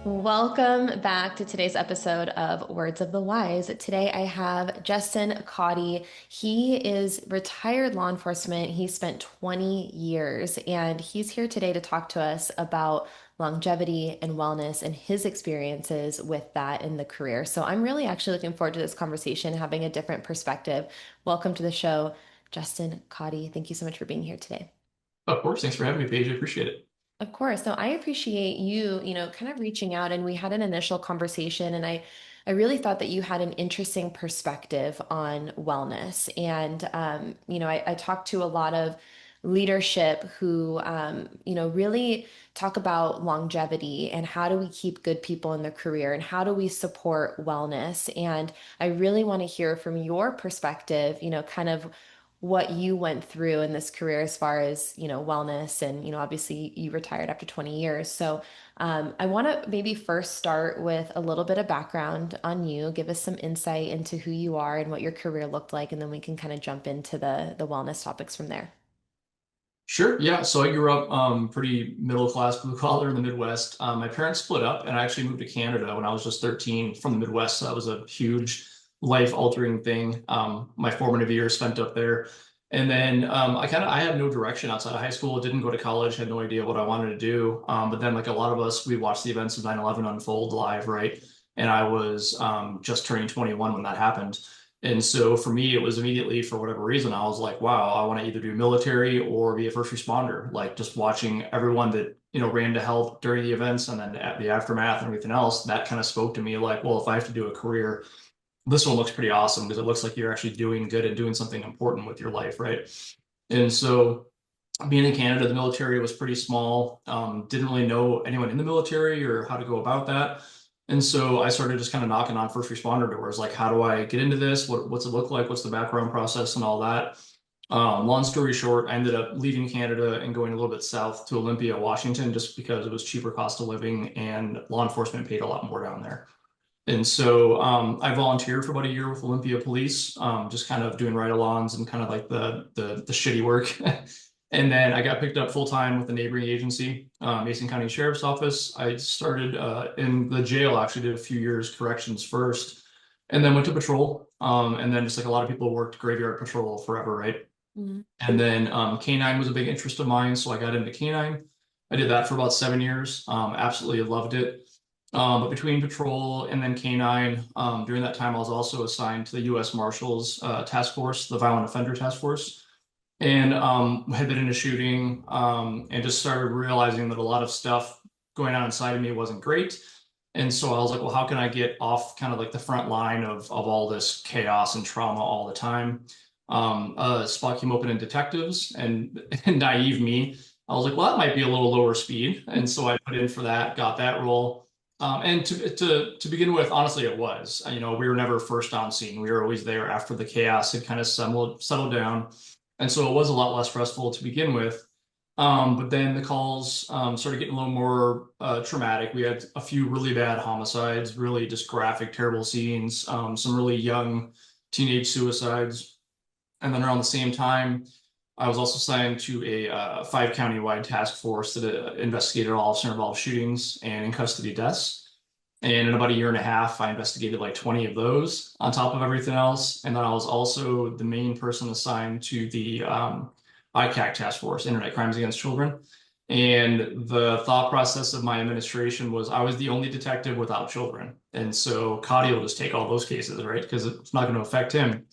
Welcome back to today's episode of Words of the Wise. Today I have Justin Cotte. He is retired law enforcement. He spent 20 years and he's here today to talk to us about longevity and wellness and his experiences with that in the career. So I'm really actually looking forward to this conversation, having a different perspective. Welcome to the show, Justin Cotte. Thank you so much for being here today. Of course. Thanks for having me, Paige. I appreciate it. Of course. So I appreciate you, kind of reaching out and we had an initial conversation and I really thought that you had an interesting perspective on wellness. And, I talked to a lot of leadership who, really talk about longevity and how do we keep good people in their career and how do we support wellness. And I really want to hear from your perspective, kind of what you went through in this career as far as, wellness and, obviously you retired after 20 years. So I want to maybe first start with a little bit of background on you, give us some insight into who you are and what your career looked like, and then we can kind of jump into the wellness topics from there. Sure. Yeah. So I grew up pretty middle class, blue collar in the Midwest. My parents split up and I actually moved to Canada when I was just 13 from the Midwest. So that was a huge life altering thing. My formative years spent up there. And then I had no direction outside of high school, didn't go to college, had no idea what I wanted to do. But then, like a lot of us, we watched the events of 9/11 unfold live, right? And I was just turning 21 when that happened. And so for me, it was immediately, for whatever reason, I was like, wow, I want to either do military or be a first responder. Like just watching everyone that, ran to help during the events and then at the aftermath and everything else, that kind of spoke to me like, well, if I have to do a career, this one looks pretty awesome because it looks like you're actually doing good and doing something important with your life, right? And so being in Canada, the military was pretty small. Didn't really know anyone in the military or how to go about that. And so I started just kind of knocking on first responder doors, like, how do I get into this? What's it look like? What's the background process and all that? Long story short, I ended up leaving Canada and going a little bit south to Olympia, Washington, just because it was cheaper cost of living and law enforcement paid a lot more down there. And so I volunteered for about a year with Olympia Police, just kind of doing ride-alongs and kind of like the shitty work. And then I got picked up full time with the neighboring agency, Mason County Sheriff's Office. I started in the jail, actually did a few years corrections first, and then went to patrol. And then just like a lot of people worked graveyard patrol forever, right? Mhm. And then K9 was a big interest of mine, so I got into K9. I did that for about 7 years. Absolutely loved it. But between patrol and then K9, during that time, I was also assigned to the U.S. Marshals Task Force, the Violent Offender Task Force, and had been in a shooting and just started realizing that a lot of stuff going on inside of me wasn't great. And so I was like, well, how can I get off kind of like the front line of all this chaos and trauma all the time? A spot came open in detectives, and naive me, I was like, well, that might be a little lower speed. And so I put in for that, got that role. And to begin with, honestly, it was. We were never first on scene. We were always there after the chaos had kind of settled down. And so it was a lot less stressful to begin with. But then the calls started getting a little more traumatic. We had a few really bad homicides, really just graphic, terrible scenes, some really young teenage suicides. And then around the same time, I was also assigned to a five county-wide task force that investigated all officer-involved shootings and in custody deaths. And in about a year and a half, I investigated like 20 of those on top of everything else. And then I was also the main person assigned to the ICAC task force, Internet Crimes Against Children. And the thought process of my administration was I was the only detective without children. And so Cody will just take all those cases, right? Because it's not going to affect him.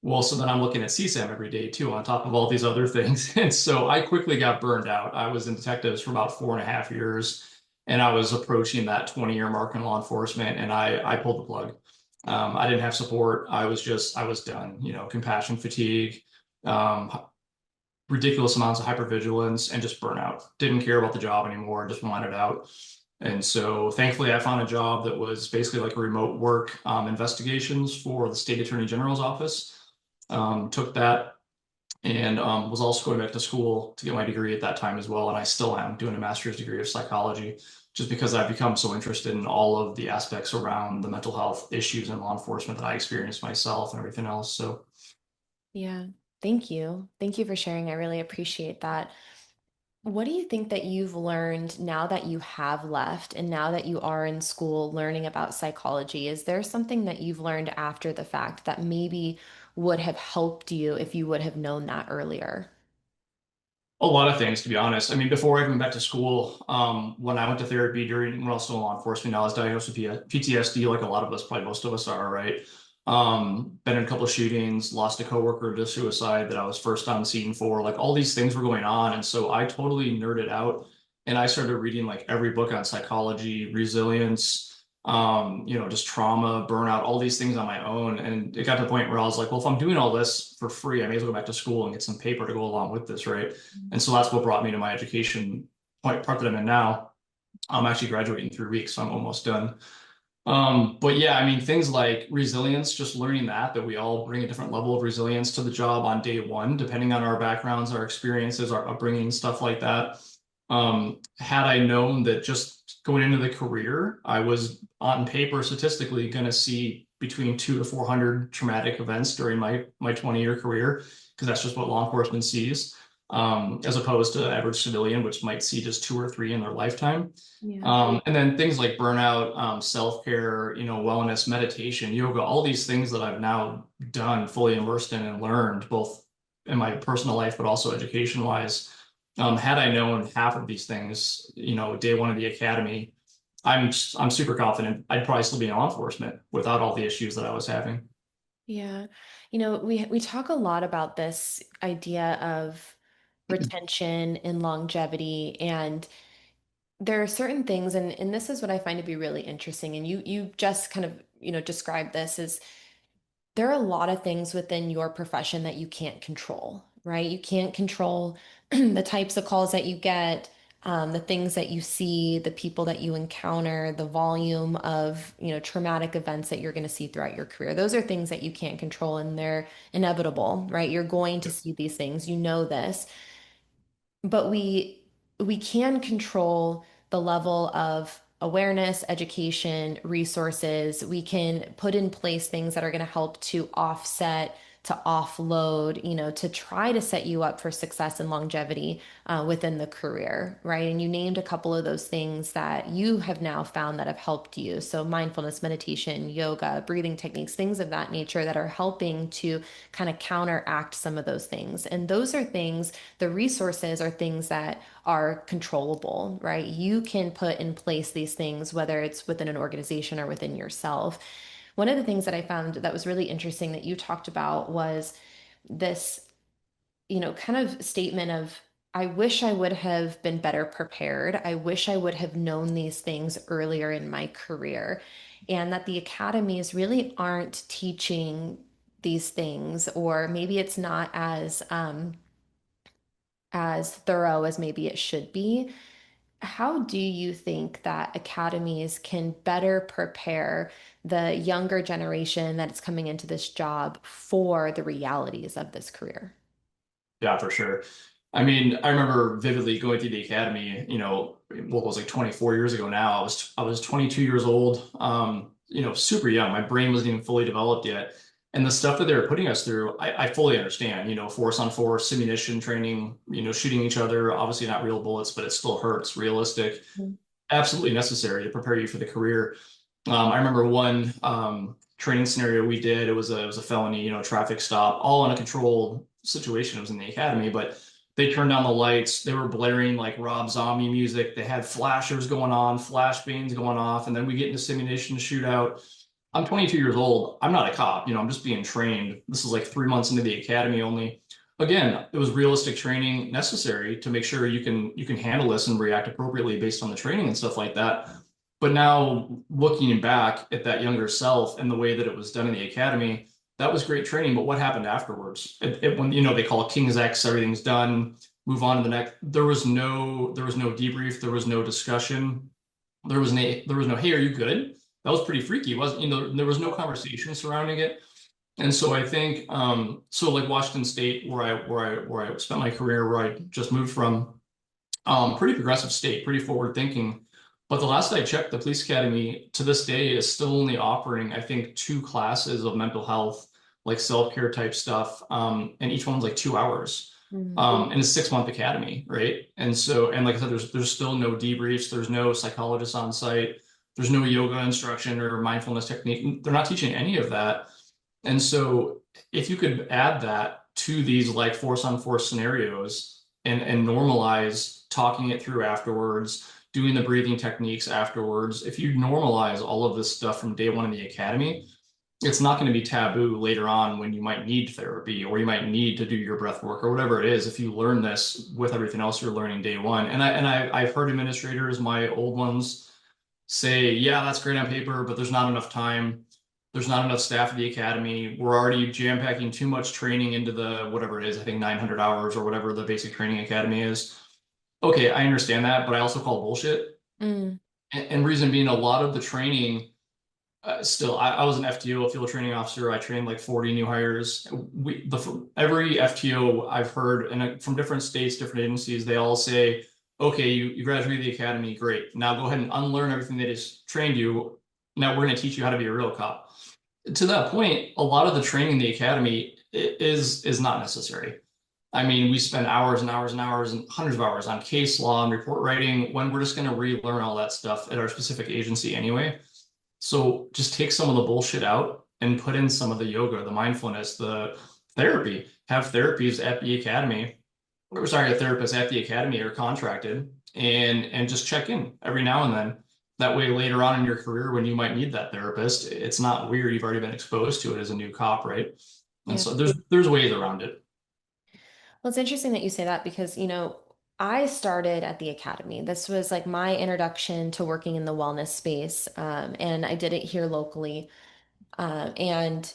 Well, so then I'm looking at CSAM every day too, on top of all these other things. And so I quickly got burned out. I was in detectives for about 4.5 years, and I was approaching that 20-year mark in law enforcement, and I pulled the plug. I didn't have support. I was done, compassion fatigue, um, ridiculous amounts of hypervigilance, and just burnout. Didn't care about the job anymore, just wanted out. And so thankfully, I found a job that was basically like a remote work investigations for the state attorney general's office. Took that and was also going back to school to get my degree at that time as well. And I still am doing a master's degree of psychology just because I've become so interested in all of the aspects around the mental health issues in law enforcement that I experienced myself and everything else. So, Yeah. Thank you. Thank you for sharing. I really appreciate that. What do you think that you've learned now that you have left and now that you are in school learning about psychology? Is there something that you've learned after the fact that maybe would have helped you if you would have known that earlier? A lot of things, to be honest. I mean, before I even went to school, when I went to therapy during when I was still in law enforcement, I was diagnosed with PTSD, like a lot of us, probably most of us are, right? Been in a couple of shootings, lost a coworker to suicide that I was first on scene for. Like all these things were going on, and so I totally nerded out, and I started reading like every book on psychology, resilience, just trauma, burnout, all these things on my own. And it got to the point where I was like, well, if I'm doing all this for free, I may as well go back to school and get some paper to go along with this, right? And so that's what brought me to my education part that I'm in now. I'm actually graduating in 3 weeks, so I'm almost done. But yeah, I mean, things like resilience, just learning that we all bring a different level of resilience to the job on day one, depending on our backgrounds, our experiences, our upbringing, stuff like that. Had I known that just going into the career, I was on paper statistically going to see between 2 to 400 traumatic events during my 20-year career, because that's just what law enforcement sees, as opposed to average civilian, which might see just 2 or 3 in their lifetime. Yeah. And then things like burnout, self-care, wellness, meditation, yoga, all these things that I've now done, fully immersed in and learned both in my personal life, but also education-wise. Had I known half of these things, day one of the academy, I'm super confident I'd probably still be in law enforcement without all the issues that I was having. Yeah. We talk a lot about this idea of retention and longevity, and there are certain things, and this is what I find to be really interesting, and you just kind of, describe this as there are a lot of things within your profession that you can't control, right? You can't control the types of calls that you get, the things that you see, the people that you encounter, the volume of, traumatic events that you're going to see throughout your career. Those are things that you can't control and they're inevitable, right? You're going to see these things, you know this, but we can control the level of awareness, education, resources. We can put in place things that are going to help to offset, to offload, to try to set you up for success and longevity within the career, right? And you named a couple of those things that you have now found that have helped you. So mindfulness, meditation, yoga, breathing techniques, things of that nature that are helping to kind of counteract some of those things. And those are things, the resources are things that are controllable, right? You can put in place these things, whether it's within an organization or within yourself. One of the things that I found that was really interesting that you talked about was this, kind of statement of, I wish I would have been better prepared. I wish I would have known these things earlier in my career. And that the academies really aren't teaching these things, or maybe it's not as thorough as maybe it should be. How do you think that academies can better prepare the younger generation that is coming into this job for the realities of this career? Yeah, for sure. I mean, I remember vividly going through the academy, what was like 24 years ago now. I was 22 years old, super young. My brain wasn't even fully developed yet. And the stuff that they were putting us through, I fully understand, force on force, ammunition training, shooting each other, obviously not real bullets, but it still hurts, realistic, absolutely necessary to prepare you for the career. I remember one training scenario we did. It was a felony, traffic stop, all in a controlled situation. It was in the academy, but they turned down the lights. They were blaring like Rob Zombie music. They had flashers going on, flashbangs going off, and then we get into simulation shootout. I'm 22 years old. I'm not a cop. I'm just being trained. This is like 3 months into the academy only. Again, it was realistic training necessary to make sure you can handle this and react appropriately based on the training and stuff like that. But now looking back at that younger self and the way that it was done in the academy, that was great training. But what happened afterwards? When they call it King's X, everything's done, move on to the next. There was no debrief, there was no discussion, there was no hey, are you good? That was pretty freaky. It wasn't there was no conversation surrounding it. And so I think so like Washington State, where I spent my career, where I just moved from, pretty progressive state, pretty forward thinking. But the last I checked, the police academy to this day is still only offering, I think, 2 classes of mental health, like self-care type stuff. And each one's like 2 hours. Mm. And it's 6 month academy, right? And so, and like I said, there's still no debriefs, there's no psychologists on site, there's no yoga instruction or mindfulness technique. They're not teaching any of that. And so, if you could add that to these like force on force scenarios and normalize talking it through afterwards, doing the breathing techniques afterwards, if you normalize all of this stuff from day one in the academy, it's not going to be taboo later on when you might need therapy or you might need to do your breath work or whatever it is if you learn this with everything else you're learning day one. I've heard administrators, my old ones, say, yeah, that's great on paper, but there's not enough time. There's not enough staff at the academy. We're already jam packing too much training into the whatever it is, I think 900 hours or whatever the basic training academy is. Okay, I understand that, but I also call bullshit. Mm. And reason being, a lot of the training still, I was an FTO, a field training officer. I trained like 40 new hires. Every FTO I've heard, and from different states, different agencies, they all say, okay, you graduated the academy, great. Now go ahead and unlearn everything they just trained you. Now we're going to teach you how to be a real cop. To that point, a lot of the training in the academy is not necessary. I mean, we spend hours and hours and hours and hundreds of hours on case law and report writing when we're just going to relearn all that stuff at our specific agency anyway. So just take some of the bullshit out and put in some of the yoga, the mindfulness, the therapy. Have therapies at the academy, or sorry, a therapist at the academy or contracted, and just check in every now and then. That way, later on in your career, when you might need that therapist, it's not weird. You've already been exposed to it as a new cop, right? And Yeah. so there's ways around it. Well, it's interesting that you say that because, I started at the academy. This was like my introduction to working in the wellness space. And I did it here locally. And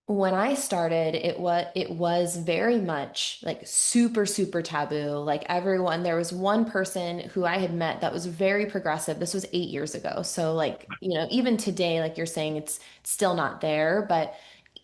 when I started, it was very much like super, super taboo. Like everyone, there was one person who I had met that was very progressive. This was 8 years ago. So like, even today, like you're saying, it's still not there, but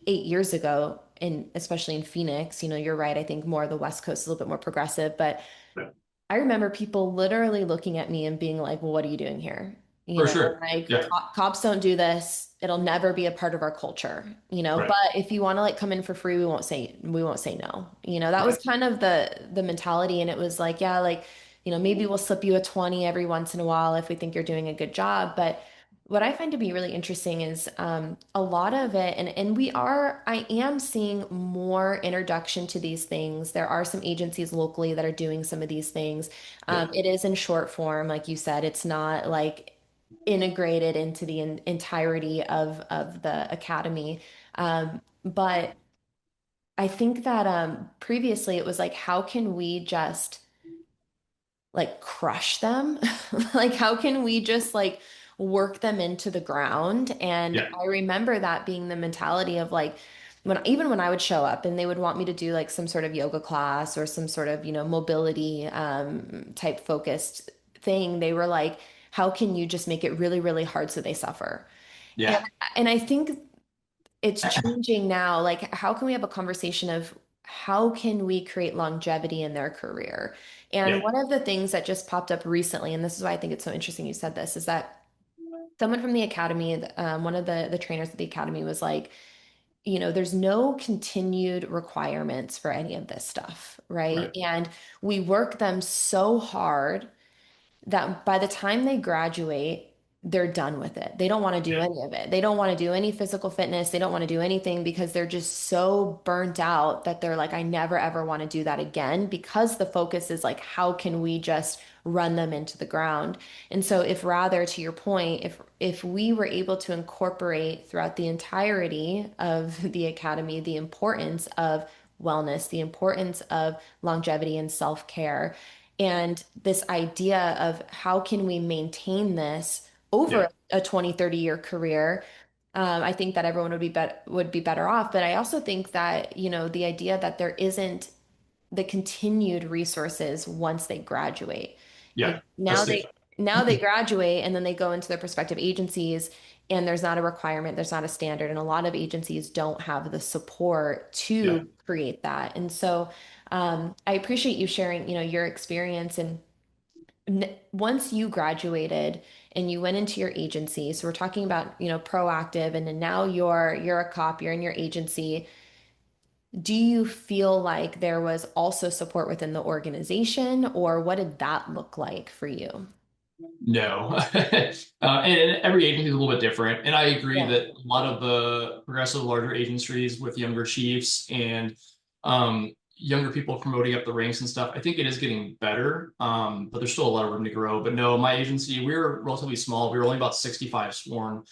8 years ago, and especially in Phoenix, you're right. I think more of the West Coast is a little bit more progressive, but Yeah. I remember people literally looking at me and being like, well, what are you doing here? For sure. Like Yeah. cops don't do this. It'll never be a part of our culture, but Right. if you want to like come in for free, we won't say no. That was Right. kind of the mentality. And it was like, yeah, like, maybe we'll slip you a 20 every once in a while if we think you're doing a good job. But what I find to be really interesting is a lot of it, and I am seeing more introduction to these things. There are some agencies locally that are doing some of these things. Yeah. It is in short form, like you said. It's not like integrated into the entirety of the academy. But I think that previously it was like, how can we just like crush them? Like, how can we just like work them into the ground? And Yeah. I remember that being the mentality of like, even when I would show up and they would want me to do like some sort of yoga class or some sort of, mobility type focused thing, they were like, how can you just make it really, really hard so they suffer? And Yeah. and I think it's changing now. Like, how can we have a conversation of how can we create longevity in their career? And Yeah. one of the things that just popped up recently, and this is why I think it's so interesting you said this, is that someone from the academy, one of the trainers at the academy was like, there's no continued requirements for any of this stuff, right? Right. And we work them so hard that by the time they graduate, they're done with it. They don't want to do Yeah. any of it. They don't want to do any physical fitness. They don't want to do anything because they're just so burnt out that they're like, I never ever want to do that again because the focus is like, how can we just run them into the ground? And so if rather, to your point, if we were able to incorporate throughout the entirety of the academy the importance of wellness, the importance of longevity and self-care, and this idea of how can we maintain this over Yeah. a 20, 30-year career, I think that everyone would be better off. But I also think that, the idea that there isn't the continued resources once they graduate. Yeah. Now That's the they graduate and then they go into their prospective agencies and there's not a requirement, there's not a standard, and a lot of agencies don't have the support yeah. to create that. And so I appreciate you sharing, your experience and once you graduated and you went into your agency. So we're talking about, proactive, and then now you're a cop, you're in your agency. Do you feel like there was also support within the organization, or what did that look like for you? No. And every agency is a little bit different. And I agree Yeah. that a lot of the progressive larger agencies with younger chiefs and younger people promoting up the ranks and stuff, I think it is getting better. But there's still a lot of room to grow. But no, my agency, we were relatively small. We were only about 65 sworn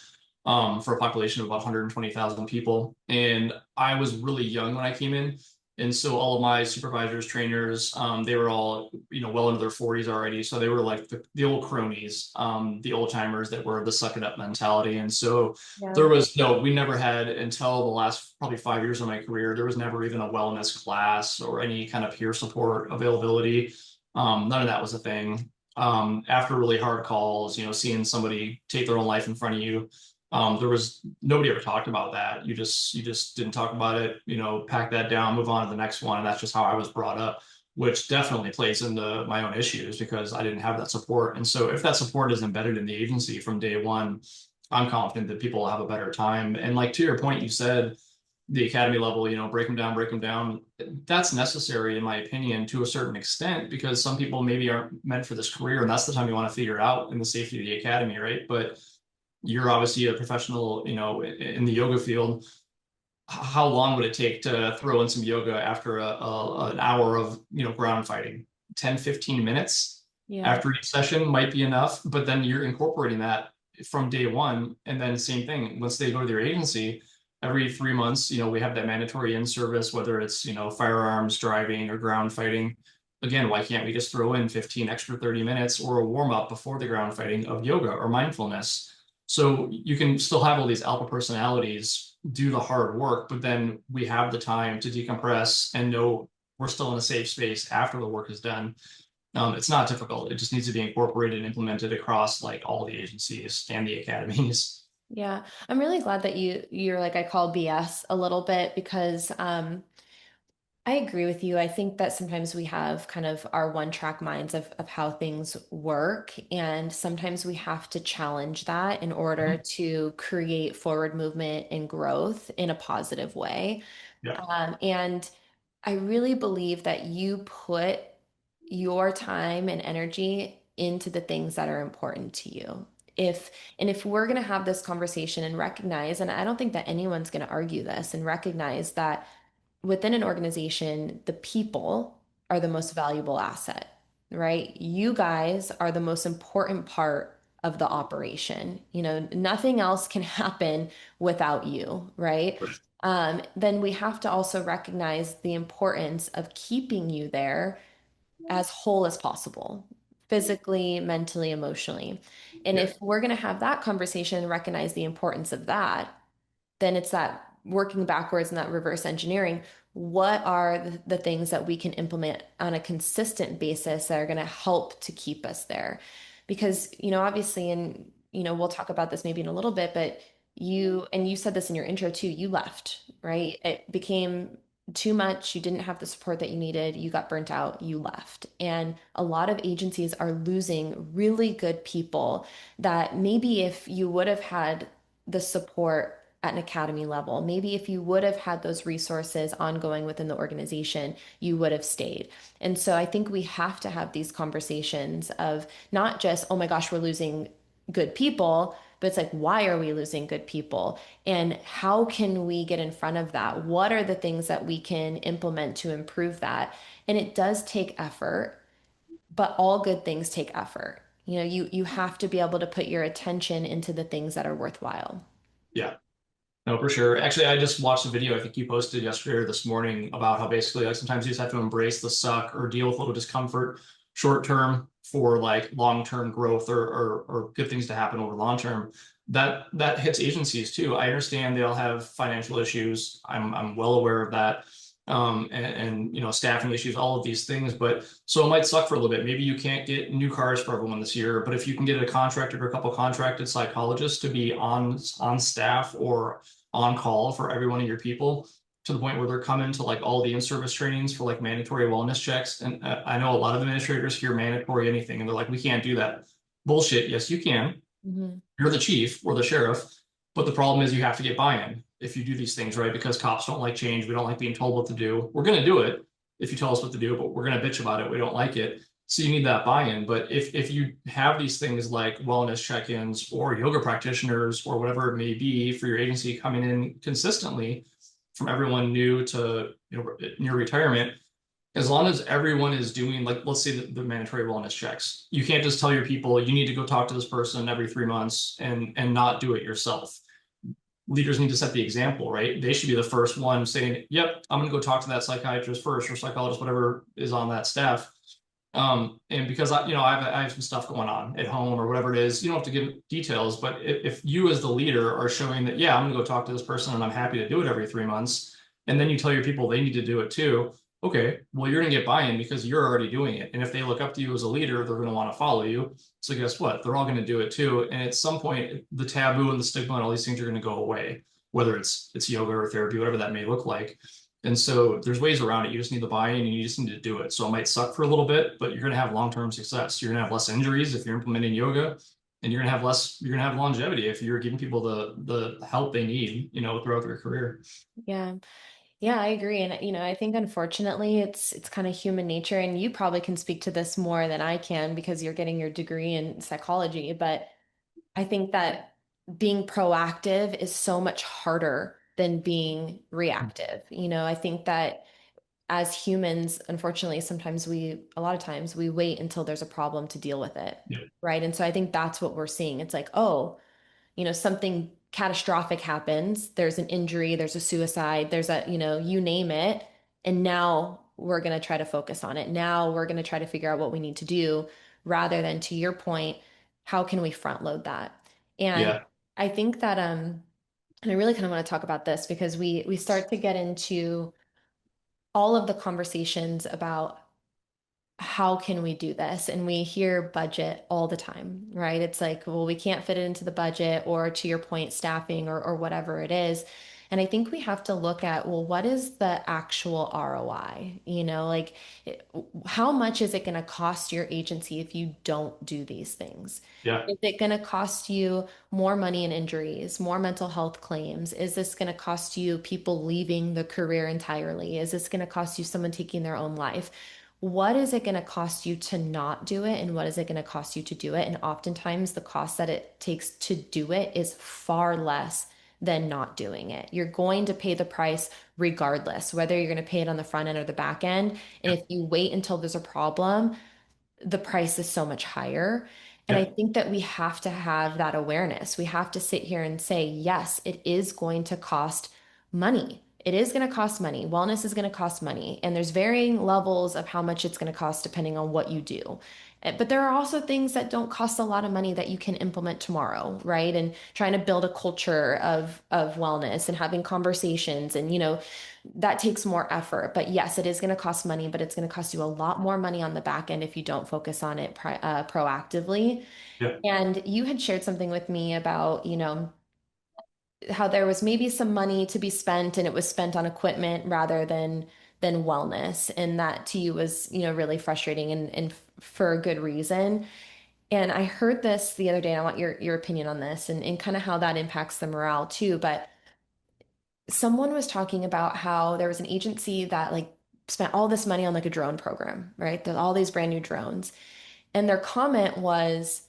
for a population of about 120,000 people. And I was really young when I came in. And so all of my supervisors, trainers, they were all, well into their 40s already. So they were like the old cronies, the old timers that were the suck it up mentality. And so Yeah. there was no, we never had until the last probably 5 years of my career, there was never even a wellness class or any kind of peer support availability. None of that was a thing. After really hard calls, seeing somebody take their own life in front of you, there was nobody ever talked about that. You just didn't talk about it, pack that down, move on to the next one. And that's just how I was brought up, which definitely plays into my own issues because I didn't have that support. And so if that support is embedded in the agency from day one, I'm confident that people will have a better time. And like to your point, you said the academy level, break them down, break them down. That's necessary, in my opinion, to a certain extent, because some people maybe aren't meant for this career, and that's the time you want to figure it out in the safety of the academy, right? But you're obviously a professional, in the yoga field. How long would it take to throw in some yoga after an hour of, ground fighting? 10, 15 minutes Yeah. after each session might be enough, but then you're incorporating that from day one. And then same thing, once they go to their agency, every 3 months, we have that mandatory in service, whether it's, firearms, driving, or ground fighting. Again, why can't we just throw in 15 extra 30 minutes or a warm up before the ground fighting of yoga or mindfulness? So you can still have all these alpha personalities do the hard work, but then we have the time to decompress and know we're still in a safe space after the work is done. It's not difficult. It just needs to be incorporated and implemented across like all the agencies and the academies. Yeah. I'm really glad that you're like I call BS a little bit because I agree with you. I think that sometimes we have kind of our one track minds of how things work. And sometimes we have to challenge that in order Mhm. to create forward movement and growth in a positive way. Yeah, And I really believe that you put your time and energy into the things that are important to you. If and if we're going to have this conversation and recognize, and I don't think that anyone's going to argue this, and recognize that within an organization, the people are the most valuable asset, right? You guys are the most important part of the operation. Nothing else can happen without you, right? Then we have to also recognize the importance of keeping you there as whole as possible, physically, mentally, emotionally. And yeah, if we're going to have that conversation and recognize the importance of that, then it's that working backwards and that reverse engineering. What are the things that we can implement on a consistent basis that are going to help to keep us there? Because, obviously, and, we'll talk about this maybe in a little bit, but you said this in your intro too, you left, right? It became too much. You didn't have the support that you needed. You got burnt out. You left. And a lot of agencies are losing really good people that maybe if you would have had the support at an academy level. Maybe if you would have had those resources ongoing within the organization, you would have stayed. And so I think we have to have these conversations of not just, oh my gosh, we're losing good people, but it's like, why are we losing good people? And how can we get in front of that? What are the things that we can implement to improve that? And it does take effort, but all good things take effort. You have to be able to put your attention into the things that are worthwhile. yeah. No, for sure. Actually, I just watched a video I think you posted yesterday or this morning about how basically like sometimes you just have to embrace the suck or deal with a little discomfort short term for like long-term growth or good things to happen over long term. That hits agencies too. I understand they all have financial issues. I'm well aware of that. And staffing issues, all of these things. But so it might suck for a little bit. Maybe you can't get new cars for everyone this year, but if you can get a contractor or a couple contracted psychologists to be on staff or on call for every one of your people to the point where they're coming to like all the in-service trainings for like mandatory wellness checks. And I know a lot of administrators hear mandatory anything and they're like, we can't do that. Bullshit. Yes, you can. Mhm. You're the chief or the sheriff, but the problem is you have to get buy-in. if you do these things, right? Because cops don't like change. We don't like being told what to do. We're going to do it if you tell us what to do, but we're going to bitch about it. We don't like it. So you need that buy-in. But if you have these things like wellness check-ins or yoga practitioners or whatever it may be for your agency coming in consistently from everyone new to near retirement, as long as everyone is doing, like, let's say the mandatory wellness checks, you can't just tell your people you need to go talk to this person every 3 months and not do it yourself. Leaders need to set the example, right? They should be the first one saying, yep, I'm going to go talk to that psychiatrist first or psychologist, whatever is on that staff. And because I have some stuff going on at home or whatever it is, you don't have to give details, but if you as the leader are showing that, yeah, I'm gonna go talk to this person and I'm happy to do it every 3 months, and then you tell your people they need to do it too, okay, well, you're gonna get buy-in because you're already doing it. And if they look up to you as a leader, they're gonna want to follow you. So guess what? They're all gonna do it too. And at some point, the taboo and the stigma and all these things are gonna go away, whether it's yoga or therapy, whatever that may look like. And so there's ways around it. You just need the buy-in and you just need to do it. So it might suck for a little bit, but you're going to have long-term success. You're going to have less injuries if you're implementing yoga, and you're going to have longevity if you're giving people the help they need, throughout their career. Yeah. Yeah, I agree. And I think unfortunately it's kind of human nature, and you probably can speak to this more than I can because you're getting your degree in psychology, but I think that being proactive is so much harder than being reactive. I think that as humans, unfortunately, a lot of times we wait until there's a problem to deal with it. Yeah. Right. And so I think that's what we're seeing. It's like, oh, something catastrophic happens, there's an injury, there's a suicide, there's you name it. And now we're going to try to focus on it. Now we're going to try to figure out what we need to do rather than, to your point, how can we front load that? And Yeah. I think that, and I really kind of want to talk about this because we start to get into all of the conversations about how can we do this? And we hear budget all the time, right? It's like, well, we can't fit it into the budget, or to your point, staffing or whatever it is. And I think we have to look at, well, what is the actual ROI? Like how much is it going to cost your agency if you don't do these things? Yeah. Is it going to cost you more money in injuries, more mental health claims? Is this going to cost you people leaving the career entirely? Is this going to cost you someone taking their own life? What is it going to cost you to not do it, and what is it going to cost you to do it? And oftentimes the cost that it takes to do it is far less than not doing it. You're going to pay the price regardless, whether you're going to pay it on the front end or the back end. And Yeah. if you wait until there's a problem, the price is so much higher. And I Yeah. think that we have to have that awareness. We have to sit here and say, yes, it is going to cost money. It is going to cost money. Wellness is going to cost money. And there's varying levels of how much it's going to cost depending on what you do. But there are also things that don't cost a lot of money that you can implement tomorrow, right? And trying to build a culture of wellness and having conversations, and that takes more effort. But yes, it is going to cost money, but it's going to cost you a lot more money on the back end if you don't focus on it proactively. Yeah. And you had shared something with me about, how there was maybe some money to be spent and it was spent on equipment rather than wellness. And that to you was, really frustrating, and for a good reason. And I heard this the other day, and I want your opinion on this, and kind of how that impacts the morale too. But someone was talking about how there was an agency that like spent all this money on like a drone program, right? There's all these brand new drones. And their comment was,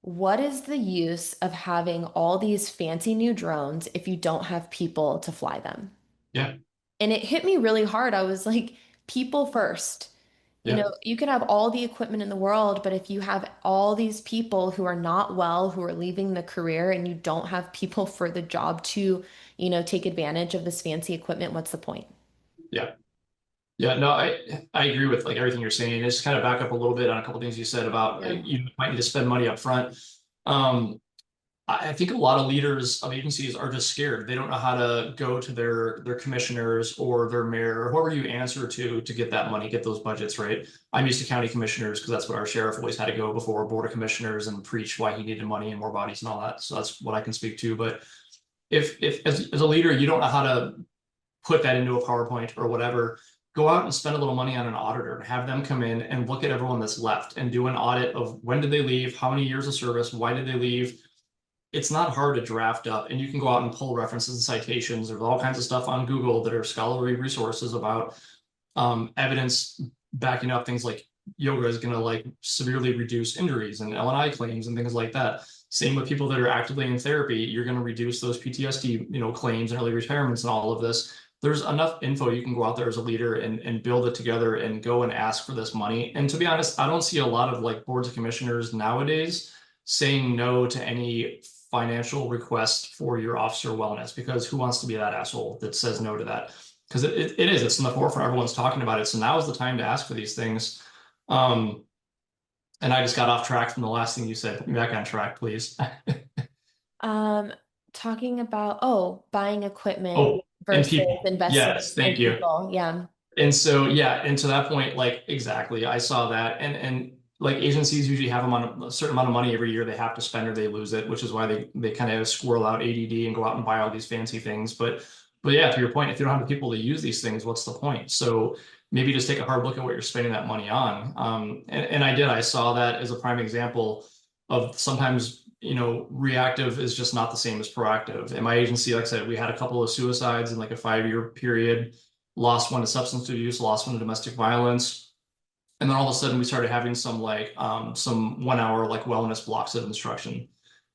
what is the use of having all these fancy new drones if you don't have people to fly them? Yeah. And it hit me really hard. I was like, people first. Yeah. You can have all the equipment in the world, but if you have all these people who are not well, who are leaving the career, and you don't have people for the job to, take advantage of this fancy equipment, what's the point? Yeah. Yeah, no, I agree with like everything you're saying. Just kind of back up a little bit on a couple things you said about Yeah. you might need to spend money up front. Um, I think a lot of leaders of agencies are just scared. They don't know how to go to their commissioners or their mayor or whoever you answer to get that money, get those budgets, right? I'm used to county commissioners because that's what our sheriff always had to go before board of commissioners and preach why he needed money and more bodies and all that. So that's what I can speak to. But if as a leader you don't know how to put that into a PowerPoint or whatever, go out and spend a little money on an auditor and have them come in and look at everyone that's left and do an audit of when did they leave, how many years of service, why did they leave, it's not hard to draft up, and you can go out and pull references and citations. There's all kinds of stuff on Google that are scholarly resources about evidence backing up things like yoga is going to like severely reduce injuries and L&I claims and things like that. Same with people that are actively in therapy. You're going to reduce those PTSD, claims and early retirements and all of this. There's enough info you can go out there as a leader and build it together and go and ask for this money. And to be honest, I don't see a lot of like boards of commissioners nowadays saying no to any financial request for your officer wellness, because who wants to be that asshole that says no to that? Because it's in the forefront. Everyone's talking about it. So now is the time to ask for these things. Um, and I just got off track from the last thing you said. Put me back on track, please. Um, Talking about, buying equipment Oh, and versus people. investing Yes, in thank you. people. Yeah. And so, yeah, and to that point, like exactly, I saw that, and like agencies usually have them on a certain amount of money every year they have to spend or they lose it, which is why they kind of squirrel out ADD and go out and buy all these fancy things. But yeah, to your point, if you don't have the people to use these things, what's the point? So maybe just take a hard look at what you're spending that money on. And I did, I saw that as a prime example of sometimes. Reactive is just not the same as proactive. In my agency, like I said, we had a couple of suicides in like a 5-year period, lost one to substance abuse, lost one to domestic violence. And then all of a sudden we started having some 1 hour like wellness blocks of instruction.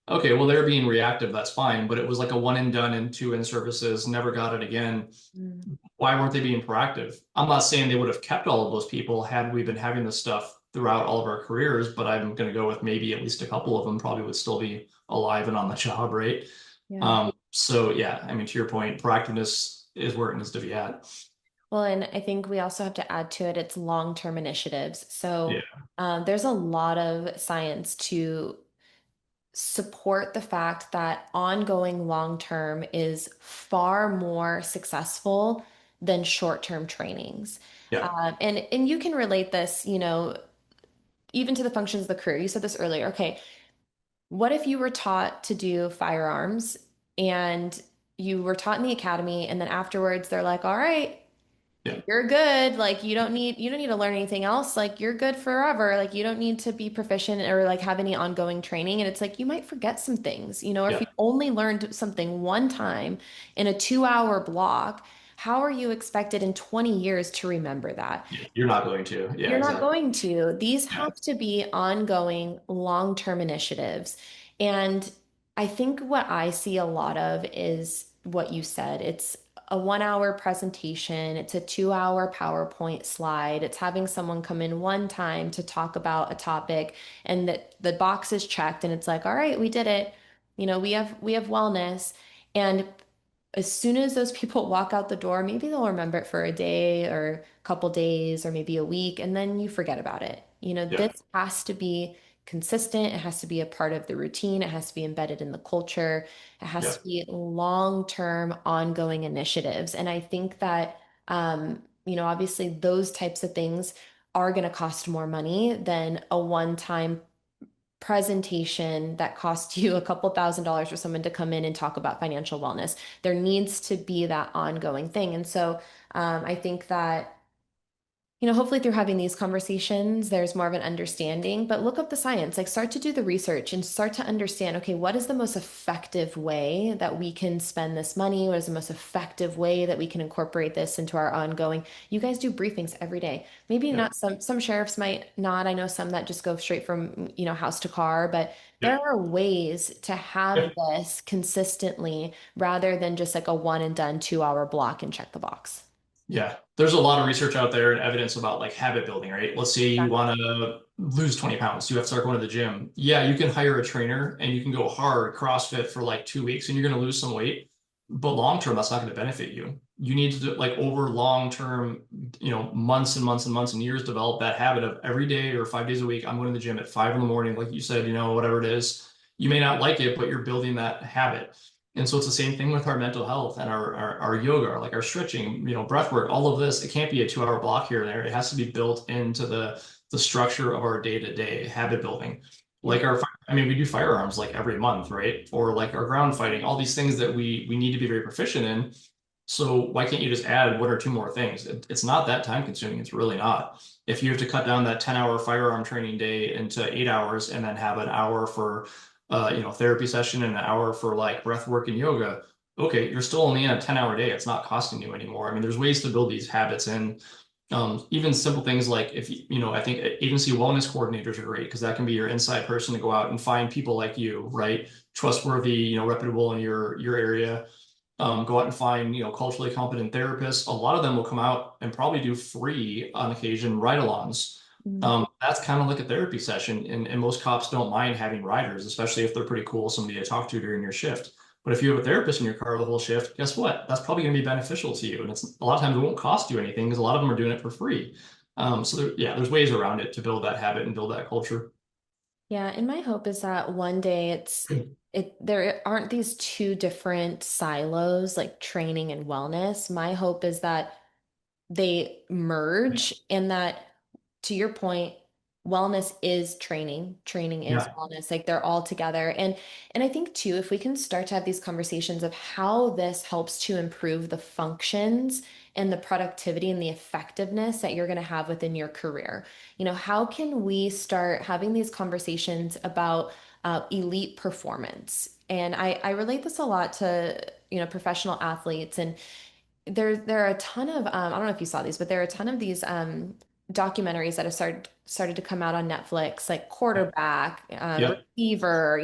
Okay, well they're being reactive, that's fine, but it was like a one and done and two in services, never got it again. Mm. Why weren't they being proactive? I'm not saying they would have kept all of those people had we been having this stuff throughout all of our careers, but I'm going to go with maybe at least a couple of them probably would still be alive and on the job, right? Yeah. So yeah, I mean, to your point, proactiveness is where it needs to be at. Well, and I think we also have to add to it, it's long-term initiatives. So Yeah, there's a lot of science to support the fact that ongoing long-term is far more successful than short-term trainings. yeah, And you can relate this, even to the functions of the career. You said this earlier. Okay, what if you were taught to do firearms and you were taught in the academy, and then afterwards they're like, all right, yeah, you're good. Like you don't need to learn anything else. Like you're good forever. Like you don't need to be proficient or like have any ongoing training. And it's like you might forget some things, or if yeah, you only learned something one time in a 2-hour block, how are you expected in 20 years to remember that? yeah. You're not going to. Yeah, You're not exactly. going to. These Yeah, have to be ongoing, long-term initiatives. And I think what I see a lot of is what you said. It's a 1 hour presentation, it's a 2 hour PowerPoint slide, it's having someone come in one time to talk about a topic and that the box is checked and it's like, all right, we did it. We have wellness. And as soon as those people walk out the door, maybe they'll remember it for a day or a couple days or maybe a week, and then you forget about it. yeah, This has to be consistent. It has to be a part of the routine. It has to be embedded in the culture. It has yeah, to be long-term, ongoing initiatives. And I think that, obviously those types of things are going to cost more money than a one-time presentation that costs you a couple $1,000s for someone to come in and talk about financial wellness. There needs to be that ongoing thing. And so I think that hopefully through having these conversations, there's more of an understanding, but look up the science, like start to do the research and start to understand, okay, what is the most effective way that we can spend this money? What is the most effective way that we can incorporate this into our ongoing? You guys do briefings every day. Maybe yeah, not some sheriffs might not. I know some that just go straight from, house to car, but yeah, there are ways to have yeah. this consistently rather than just like a one and done 2 hour block and check the box. Yeah, there's a lot of research out there and evidence about like habit building, right? Let's say you Exactly. want to lose 20 pounds, you have to start going to the gym. Yeah, you can hire a trainer and you can go hard CrossFit for like 2 weeks and you're going to lose some weight. But long term, that's not going to benefit you. You need to do like over long term, months and months and months and years, develop that habit of every day or 5 days a week. I'm going to the gym at 5 in the morning, like you said, whatever it is. You may not like it, but you're building that habit. And so it's the same thing with our mental health and our yoga, or like our stretching, breath work, all of this. It can't be a 2 hour block here and there. It has to be built into the structure of our day-to-day habit building. Yeah. Like I mean, we do firearms like every month, right? Or like our ground fighting, all these things that we need to be very proficient in. So why can't you just add one or two more things? It's not that time consuming. It's really not. If you have to cut down that 10-hour firearm training day into 8 hours and then have an hour for therapy session and an hour for like breath work and yoga. Okay, you're still only in a 10-hour day. It's not costing you anymore. I mean, there's ways to build these habits in. Even simple things like if I think agency wellness coordinators are great because that can be your inside person to go out and find people like you, right? Trustworthy, reputable in your area. Go out and find, culturally competent therapists. A lot of them will come out and probably do free on occasion ride-alongs. Mm. That's kind of like a therapy session, and most cops don't mind having riders, especially if they're pretty cool, somebody to talk to during your shift. But if you have a therapist in your car the whole shift, guess what? That's probably going to be beneficial to you, and it's a lot of times it won't cost you anything because a lot of them are doing it for free. There's ways around it to build that habit and build that culture. Yeah, and my hope is that one day there aren't these two different silos like training and wellness. My hope is that they merge and that, to your point, wellness is training, training is Yeah, wellness. Like they're all together. And I think too, if we can start to have these conversations of how this helps to improve the functions and the productivity and the effectiveness that you're going to have within your career. How can we start having these conversations about elite performance? And I relate this a lot to, professional athletes, and there are a ton of I don't know if you saw these, but there are a ton of these documentaries that have started to come out on Netflix, like quarterback, yep, receiver,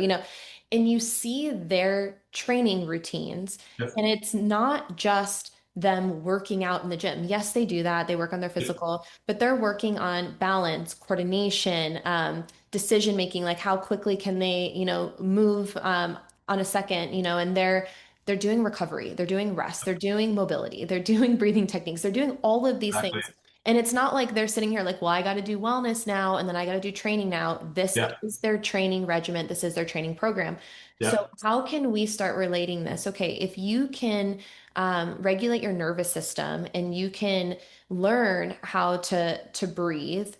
and you see their training routines, yep, and it's not just them working out in the gym. Yes, they do that. They work on their yep, physical, but they're working on balance, coordination, decision making, like how quickly can they, move on a second, and they're doing recovery, they're doing rest, they're doing mobility, they're doing breathing techniques, they're doing all of these exactly. things. And it's not like they're sitting here like, well, I got to do wellness now and then I got to do training now. This Yeah, is their training regimen, this is their training program. yeah, So, how can we start relating this? Okay, if you can regulate your nervous system and you can learn how to breathe,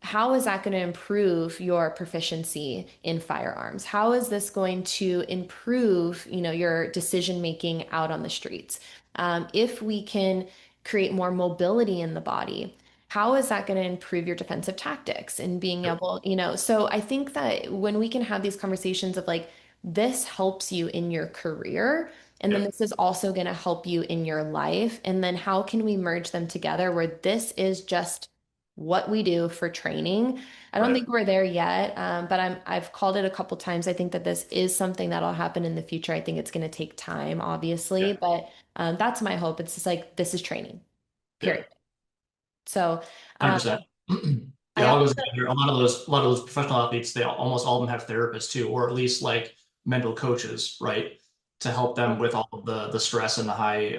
how is that going to improve your proficiency in firearms? How is this going to improve, your decision making out on the streets? If we can create more mobility in the body, how is that going to improve your defensive tactics and being yep, able, so I think that when we can have these conversations of like, this helps you in your career, and then yep, this is also going to help you in your life. And then how can we merge them together where this is just what we do for training? I don't right. think we're there yet, but I've called it a couple times. I think that this is something that'll happen in the future. I think it's going to take time, obviously, Yeah, but that's my hope. It's just like this is training, yeah. period. So um, 100%. I Yeah, all goes also, together. A lot of those professional athletes, almost all of them have therapists too, or at least like mental coaches, right? To help them with all of the stress and the high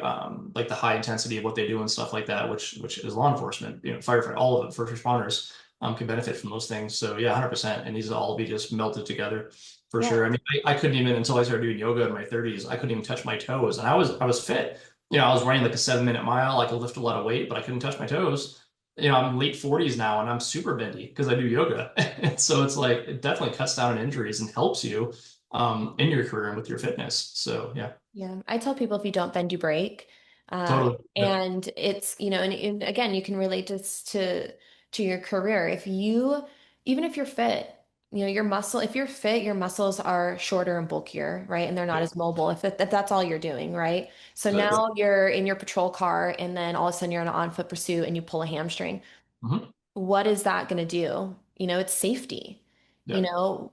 like the high intensity of what they do and stuff like that, which is law enforcement, firefighter, all of it, first responders can benefit from those things. So yeah, 100%. And these will all be just melted together for yeah. sure. I mean, I couldn't even until I started doing yoga in my 30s, I couldn't even touch my toes. And I was fit. I was running like a 7-minute mile. I could lift a lot of weight, but I couldn't touch my toes. I'm late 40s now and I'm super bendy because I do yoga. And so it's like it definitely cuts down on injuries and helps you in your career and with your fitness. So yeah, Yeah, I tell people if you don't bend, you break. totally. Yep. And it's, and again, you can relate this to your career. Even if you're fit, if you're fit, your muscles are shorter and bulkier, right? And they're not Yep. as mobile if that's all you're doing, right? So Exactly. now you're in your patrol car and then all of a sudden you're in an on-foot pursuit and you pull a hamstring. Hmm. What is that going to do? It's safety. You Yep. know,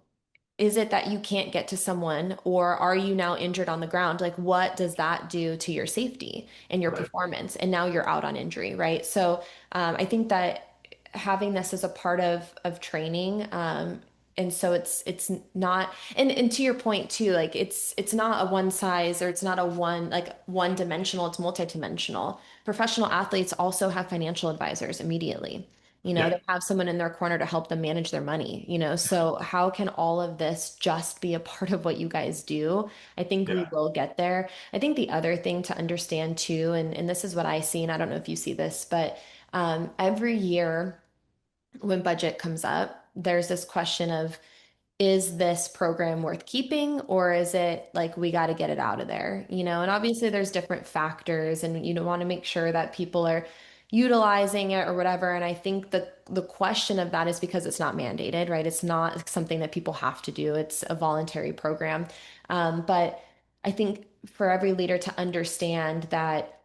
is it that you can't get to someone, or are you now injured on the ground? Like, what does that do to your safety and your Right. performance? And now you're out on injury, right? So, I think that having this as a part of training, and so it's not, and to your point too, like it's not a one size, or it's not a one dimensional, it's multidimensional. Professional athletes also have financial advisors immediately. Yeah. They have someone in their corner to help them manage their money, So how can all of this just be a part of what you guys do? I think we Yeah. will get there. I think the other thing to understand too, and this is what I see, and I don't know if you see this, but every year when budget comes up, there's this question of, is this program worth keeping, or is it like we got to get it out of there? And obviously there's different factors, and want to make sure that people are utilizing it or whatever. And I think that the question of that is because it's not mandated, right? It's not something that people have to do. It's a voluntary program. But I think for every leader to understand that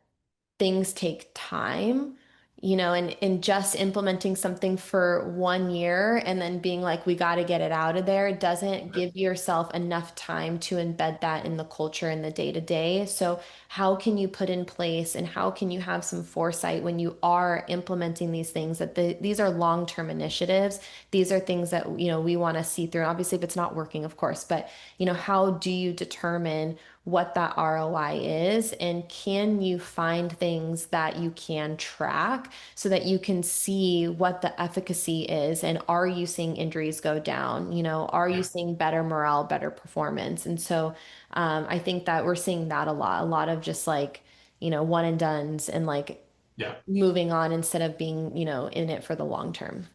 things take time, and just implementing something for 1 year and then being like, we got to get it out of there doesn't give yourself enough time to embed that in the culture in the day to day. So, how can you put in place and how can you have some foresight when you are implementing these things that these are long-term initiatives? These are things that, we want to see through. Obviously, if it's not working, of course, but, how do you determine what that ROI is, and can you find things that you can track so that you can see what the efficacy is, and are you seeing injuries go down? Are you Yeah. seeing better morale, better performance? And so I think that we're seeing that a lot of just like, one and dones and like Yeah. moving on instead of being, in it for the long term.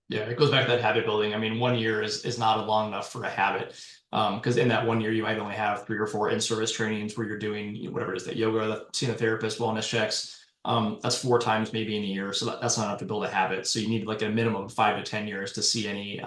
Yeah, it goes back to that habit building. I mean, 1 year is not long enough for a habit. Because in that 1 year, you might only have 3 or 4 in-service trainings where you're doing whatever it is, that yoga, seeing a therapist, wellness checks. That's 4 times maybe in a year. So that's not enough to build a habit. So you need like a minimum of 5 to 10 years to see any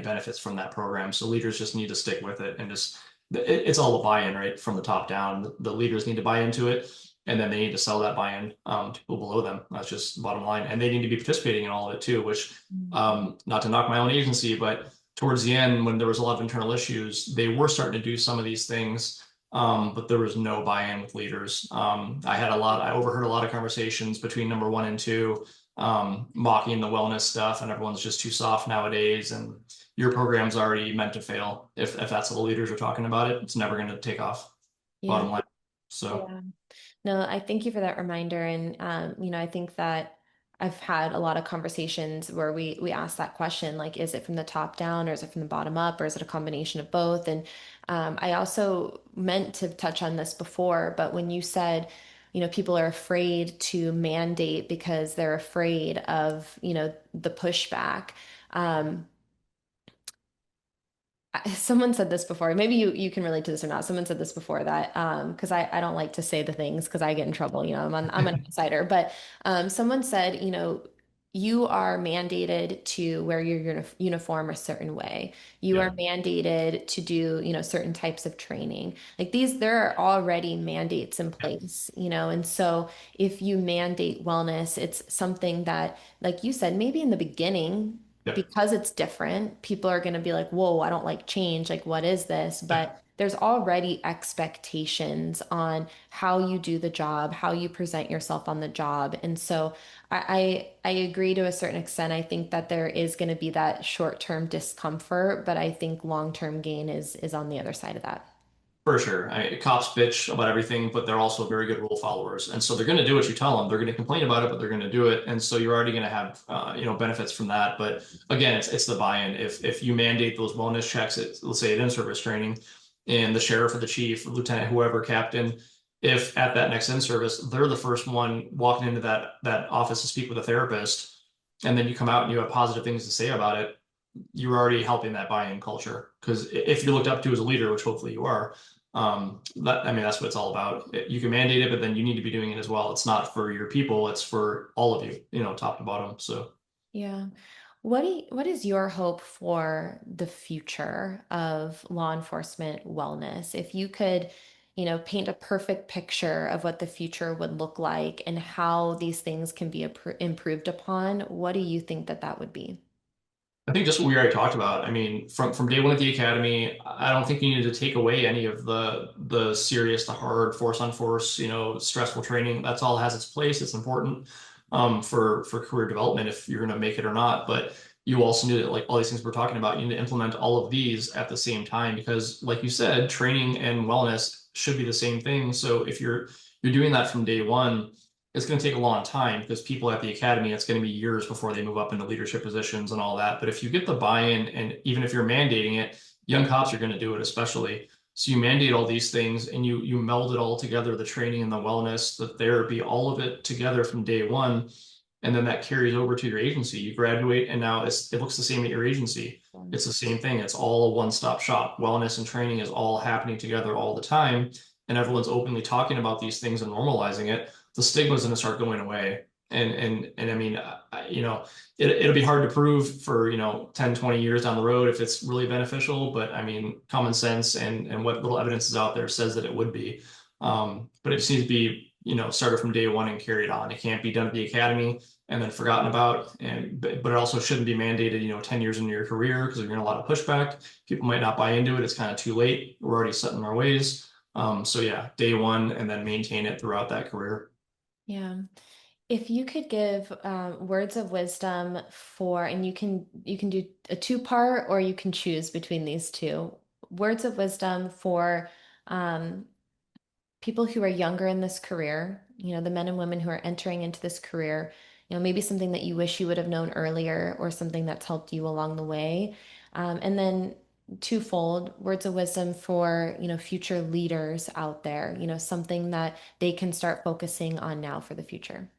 benefits from that program. So leaders just need to stick with it and just it's all a buy-in, right? From the top down. The leaders need to buy into it, and then they need to sell that buy-in to people below them. That's just the bottom line. And they need to be participating in all of it too, which not to knock my own agency, but towards the end, when there was a lot of internal issues, they were starting to do some of these things, but there was no buy-in with leaders. I overheard a lot of conversations between number one and two, mocking the wellness stuff, and everyone's just too soft nowadays. And your program's already meant to fail. If that's what the leaders are talking about it, it's never going to take off. Yeah. Bottom line. So. Yeah. No, I thank you for that reminder. And I think that I've had a lot of conversations where we ask that question, like, is it from the top down or is it from the bottom up or is it a combination of both? And I also meant to touch on this before, but when you said, people are afraid to mandate because they're afraid of, the pushback. Um, Someone said this before. Maybe you can relate to this or not. Someone said this before that because I don't like to say the things because I get in trouble. I'm an outsider. But someone said, you are mandated to wear your uniform a certain way. You are Yeah. mandated to do, certain types of training. Like these, there are already mandates in Yeah. place, and so if you mandate wellness, it's something that, like you said, maybe in the beginning Yeah. because it's different, people are going to be like, whoa, I don't like change. Like, what is this? Yeah. But there's already expectations on how you do the job, how you present yourself on the job. And so I agree to a certain extent. I think that there is going to be that short-term discomfort, but I think long-term gain is on the other side of that. For sure. Cops bitch about everything, but they're also very good rule followers. And so they're going to do what you tell them. They're going to complain about it, but they're going to do it. And so you're already going to have, benefits from that. But again, it's the buy-in. If you mandate those wellness checks, let's say at in-service training, and the sheriff or the chief, or lieutenant, whoever, captain, if at that next in-service, they're the first one walking into that office to speak with a therapist, and then you come out and you have positive things to say about it, you're already helping that buy-in culture. Because if you're looked up to as a leader, which hopefully you are, that's what it's all about. You can mandate it, but then you need to be doing it as well. It's not for your people, it's for all of you, top to bottom. So Yeah. What is your hope for the future of law enforcement wellness? If you could, paint a perfect picture of what the future would look like and how these things can be improved upon, what do you think that that would be? I think just what we already talked about. I mean, from day one at the academy, I don't think you need to take away any of the serious, the hard force on force, stressful training. That's all has its place. It's important for career development if you're going to make it or not. But you also need to, like all these things we're talking about, you need to implement all of these at the same time because, like you said, training and wellness should be the same thing. So if you're doing that from day one, it's going to take a long time because people at the academy, it's going to be years before they move up into leadership positions and all that. But if you get the buy-in, and even if you're mandating it, young cops are going to do it, especially. So you mandate all these things and you meld it all together, the training and the wellness, the therapy, all of it together from day one. And then that carries over to your agency. You graduate and now it looks the same at your agency. It's the same thing. It's all a one-stop shop. Wellness and training is all happening together all the time. And everyone's openly talking about these things and normalizing it. The stigma is going to start going away. And I mean, it'll be hard to prove for, 10, 20 years down the road if it's really beneficial, but I mean, common sense and what little evidence is out there says that it would be. But it just needs to be, started from day one and carried on. It can't be done at the academy and then forgotten about. But it also shouldn't be mandated, 10 years into your career because you're getting a lot of pushback. People might not buy into it. It's kind of too late. We're already set in our ways. So yeah, day one and then maintain it throughout that career. Yeah. If you could give words of wisdom for, and you can do a two-part, or you can choose between these two. Words of wisdom for um, people who are younger in this career, the men and women who are entering into this career, maybe something that you wish you would have known earlier or something that's helped you along the way. And then twofold, words of wisdom for, future leaders out there, something that they can start focusing on now for the future.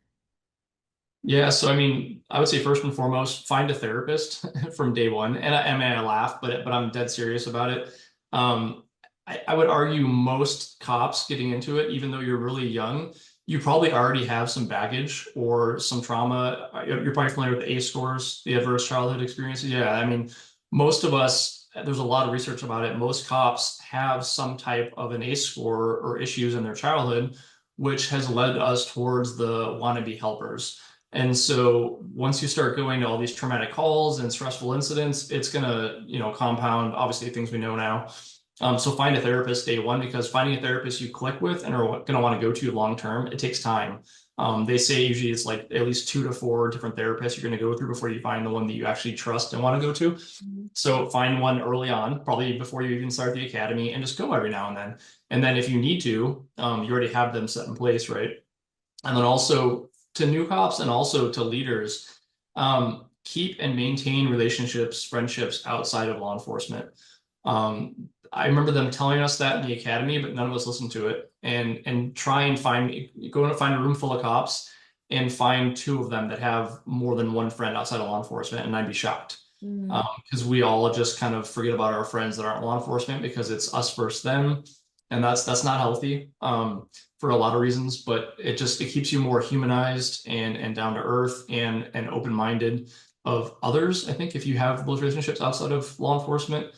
Yeah, so I mean, I would say first and foremost, find a therapist from day one. I laugh, but I'm dead serious about it. Um, I would argue most cops getting into it, even though you're really young, you probably already have some baggage or some trauma. You're probably familiar with the ACE scores, the adverse childhood experiences. Yeah, I mean, most of us, there's a lot of research about it. Most cops have some type of an ACE score or issues in their childhood, which has led us towards the wannabe helpers. And so once you start going to all these traumatic calls and stressful incidents, it's gonna, compound obviously things we know now. So find a therapist day one because finding a therapist you click with and are gonna want to go to long term, it takes time. They say usually it's like at least 2 to 4 different therapists you're gonna go through before you find the one that you actually trust and want to go to. Mhm. So find one early on, probably before you even start the academy, and just go every now and then. And then if you need to, you already have them set in place, right? And then also to new cops and also to leaders, keep and maintain relationships, friendships outside of law enforcement. I remember them telling us that in the academy, but none of us listened to it. And try and go and find a room full of cops and find two of them that have more than one friend outside of law enforcement, and I'd be shocked. Mm, Because we all just kind of forget about our friends that aren't law enforcement because it's us versus them, and that's not healthy. For a lot of reasons, but it keeps you more humanized and down to earth and open-minded of others. I think if you have those relationships outside of law enforcement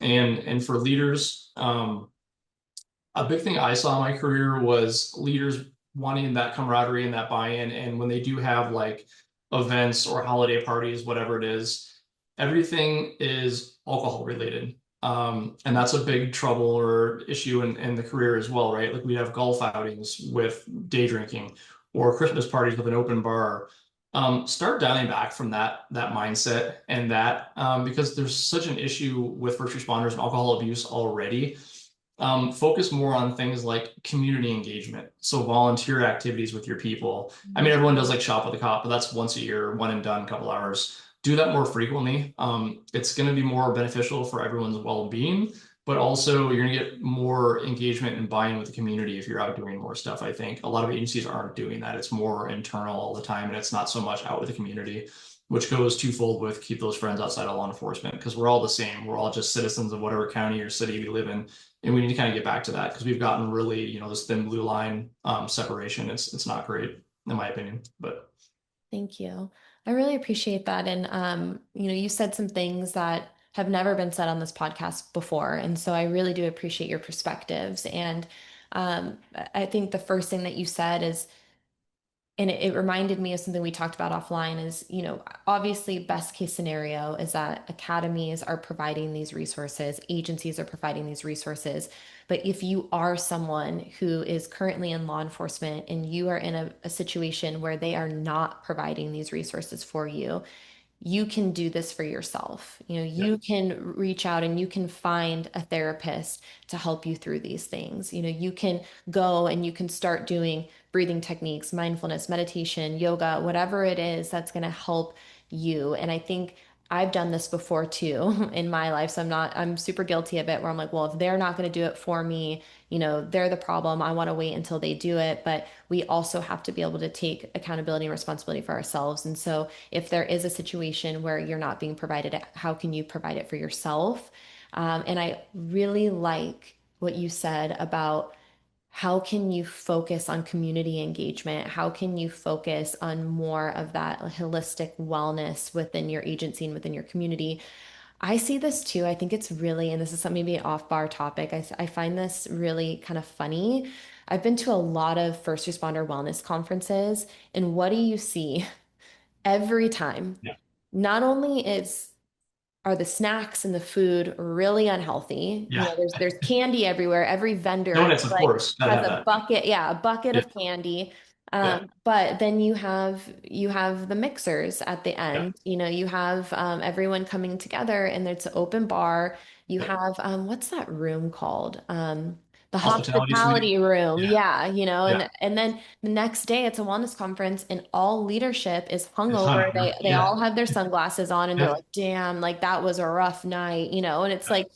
and for leaders, a big thing I saw in my career was leaders wanting that camaraderie and that buy-in. And when they do have like events or holiday parties, whatever it is, everything is alcohol related. And that's a big trouble or issue in the career as well, right? Like we have golf outings with day drinking or Christmas parties with an open bar. Start dialing back from that mindset and that because there's such an issue with first responders and alcohol abuse already. Focus more on things like community engagement. So volunteer activities with your people. I mean, mhm. everyone does like shop with a cop, but that's once a year, one and done, couple hours. Do that more frequently. It's going to be more beneficial for everyone's well-being, but also you're going to get more engagement and buy-in with the community if you're out doing more stuff. I think a lot of agencies aren't doing that. It's more internal all the time, and it's not so much out with the community, which goes twofold with keep those friends outside of law enforcement because we're all the same. We're all just citizens of whatever county or city we live in, and we need to kind of get back to that because we've gotten really, this thin blue line separation. It's not great in my opinion, but Thank you. I really appreciate that. And you said some things that have never been said on this podcast before. And so I really do appreciate your perspectives. And I think the first thing that you said is, and it reminded me of something we talked about offline is, obviously best case scenario is that academies are providing these resources, agencies are providing these resources. But if you are someone who is currently in law enforcement and you are in a situation where they are not providing these resources for you, you can do this for yourself. yeah, You can reach out and you can find a therapist to help you through these things. You can go and you can start doing breathing techniques, mindfulness, meditation, yoga, whatever it is that's going to help you. And I think I've done this before too in my life. So I'm super guilty of it where I'm like, well, if they're not going to do it for me, they're the problem. I want to wait until they do it. But we also have to be able to take accountability and responsibility for ourselves. And so if there is a situation where you're not being provided it, how can you provide it for yourself? And I really like what you said about how can you focus on community engagement? How can you focus on more of that holistic wellness within your agency and within your community? I see this too. I think it's really, and this is some maybe an off-bar topic. I find this really kind of funny. I've been to a lot of first responder wellness conferences, and what do you see every time? Yeah. Not only are the snacks and the food really unhealthy. You Yeah. know, there's candy everywhere. Every vendor Donuts, of like course. Gotta has have a that. bucket, yeah, a bucket Yeah. of candy. Yeah. But then you have the mixers at the Yeah. end. You know, you have everyone coming together, and it's an open bar. You Yeah. have what's that room called? The Hospitality suite. hospitality room. Yeah. Yeah, you know, Yeah. and then the next day it's a wellness conference, and all leadership is It's hungover. They hungover. they Yeah. all have their sunglasses on, and they're Yeah. like, "Damn, like that was a rough night," you know. And it's Yeah. like,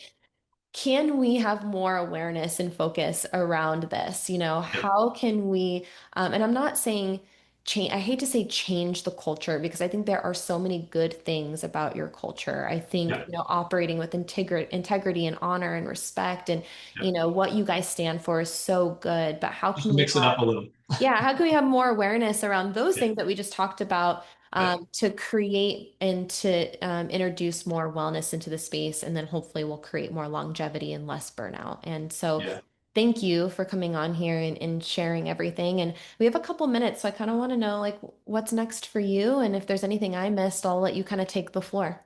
can we have more awareness and focus around this? You know, Yeah. how can we, and I'm not saying change, I hate to say change the culture because I think there are so many good things about your culture. I think, Yeah. operating with integrity and honor and respect and, Yeah. what you guys stand for is so good. But how Just can we mix it up a little. yeah, how can we have more awareness around those Yeah. things that we just talked about Yeah. to create and to introduce more wellness into the space, and then hopefully we'll create more longevity and less burnout. And so, Yeah. thank you for coming on here and sharing everything. And we have a couple minutes, so I kind of want to know like what's next for you, and if there's anything I missed, I'll let you kind of take the floor.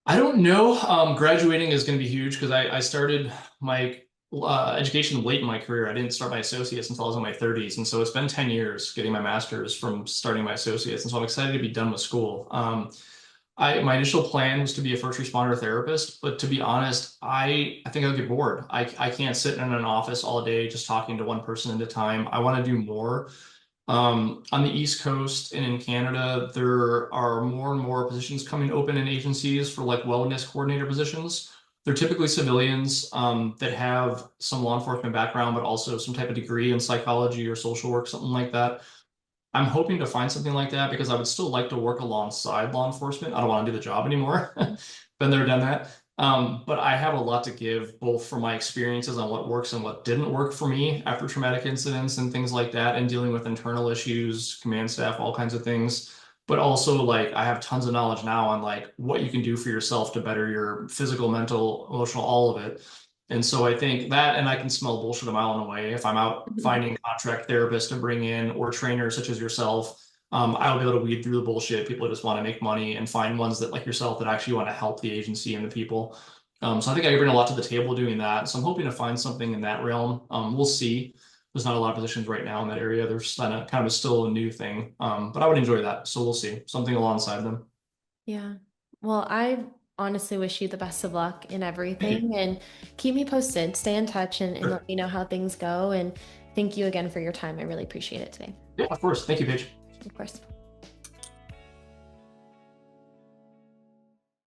I don't know. Graduating is going to be huge because I started my education late in my career. I didn't start my associates until I was in my 30s. And so it's been 10 years getting my master's from starting my associates. And so I'm excited to be done with school. My initial plan was to be a first responder therapist, but to be honest, I think I'll get bored. I can't sit in an office all day just talking to one person at a time. I want to do more. On the East Coast and in Canada, there are more and more positions coming open in agencies for like wellness coordinator positions. They're typically civilians that have some law enforcement background, but also some type of degree in psychology or social work, something like that. I'm hoping to find something like that because I would still like to work alongside law enforcement. I don't want to do the job anymore. Been there, done that. But I have a lot to give, both from my experiences on what works and what didn't work for me after traumatic incidents and things like that, and dealing with internal issues, command staff, all kinds of things. But also, like, I have tons of knowledge now on like what you can do for yourself to better your physical, mental, emotional, all of it. And so I think that, and I can smell bullshit a mile away if I'm out finding contract therapists to bring in or trainers such as yourself. I'll be able to weed through the bullshit. People just want to make money and find ones that like yourself that actually want to help the agency and the people. So I think I bring a lot to the table doing that. So I'm hoping to find something in that realm. We'll see. There's not a lot of positions right now in that area. There's kind of still a new thing. But I would enjoy that. So we'll see. Something alongside them. Yeah. Well, I honestly wish you the best of luck in Thank you. everything and keep me posted. Stay in touch and Sure. let me know how things go. And thank you again for your time. I really appreciate it today. Yeah, of course. Thank you, Paige. Of course.